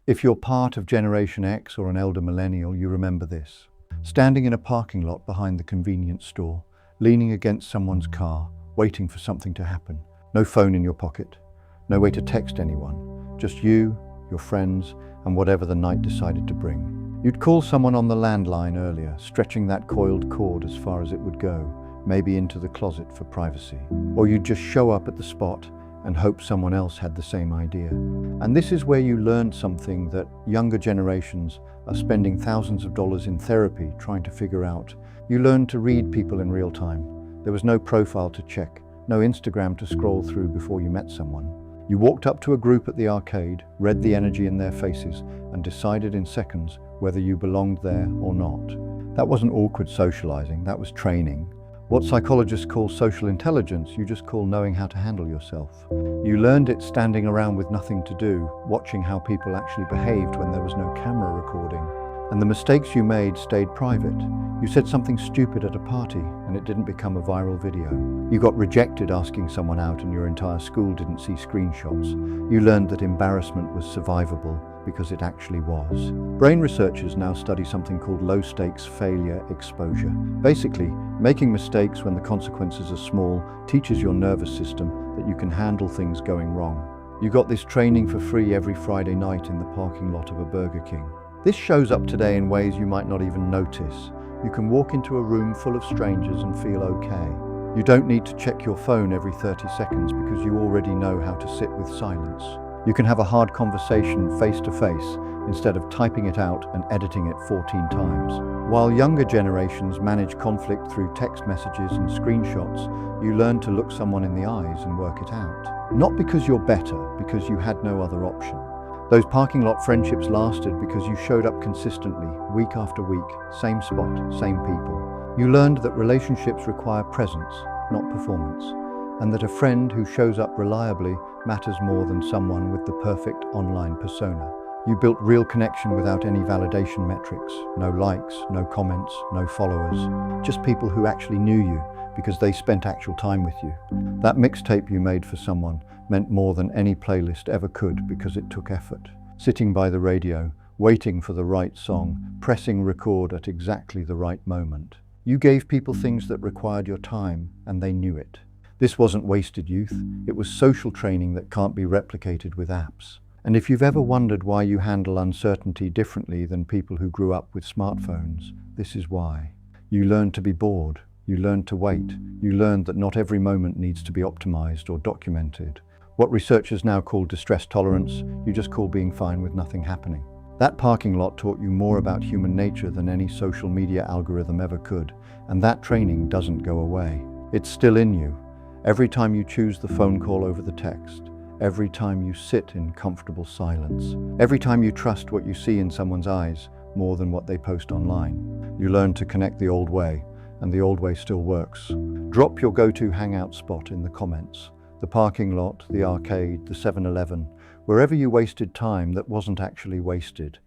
If you're part of Generation X or an elder millennial, you remember this. Standing in a parking lot behind the convenience store, leaning against someone's car, waiting for something to happen. No phone in your pocket, no way to text anyone, just you, your friends, and whatever the night decided to bring. You'd call someone on the landline earlier, stretching that coiled cord as far as it would go, maybe into the closet for privacy. Or you'd just show up at the spot and hope someone else had the same idea. And this is where you learned something that younger generations are spending thousands of dollars in therapy trying to figure out. You learned to read people in real time. There was no profile to check, no Instagram to scroll through before you met someone. You walked up to a group at the arcade, read the energy in their faces, and decided in seconds whether you belonged there or not. That wasn't awkward socializing, that was training. What psychologists call social intelligence, you just call knowing how to handle yourself. You learned it standing around with nothing to do, watching how people actually behaved when there was no camera recording. And the mistakes you made stayed private. You said something stupid at a party and it didn't become a viral video. You got rejected asking someone out and your entire school didn't see screenshots. You learned that embarrassment was survivable because it actually was. Brain researchers now study something called low-stakes failure exposure. Basically, making mistakes when the consequences are small teaches your nervous system that you can handle things going wrong. You got this training for free every Friday night in the parking lot of a Burger King. This shows up today in ways you might not even notice. You can walk into a room full of strangers and feel okay. You don't need to check your phone every 30 seconds because you already know how to sit with silence. You can have a hard conversation face to face instead of typing it out and editing it 14 times. While younger generations manage conflict through text messages and screenshots, you learn to look someone in the eyes and work it out. Not because you're better, because you had no other option. Those parking lot friendships lasted because you showed up consistently, week after week, same spot, same people. You learned that relationships require presence, not performance, and that a friend who shows up reliably matters more than someone with the perfect online persona. You built real connection without any validation metrics, no likes, no comments, no followers, just people who actually knew you because they spent actual time with you. That mixtape you made for someone meant more than any playlist ever could because it took effort. Sitting by the radio, waiting for the right song, pressing record at exactly the right moment. You gave people things that required your time, and they knew it. This wasn't wasted youth, it was social training that can't be replicated with apps. And if you've ever wondered why you handle uncertainty differently than people who grew up with smartphones, this is why. You learned to be bored, you learned to wait, you learned that not every moment needs to be optimized or documented. What researchers now call distress tolerance, you just call being fine with nothing happening. That parking lot taught you more about human nature than any social media algorithm ever could, and that training doesn't go away. It's still in you. Every time you choose the phone call over the text, every time you sit in comfortable silence, every time you trust what you see in someone's eyes more than what they post online, you learn to connect the old way, and the old way still works. Drop your go-to hangout spot in the comments. The parking lot, the arcade, the 7-Eleven, wherever you wasted time that wasn't actually wasted,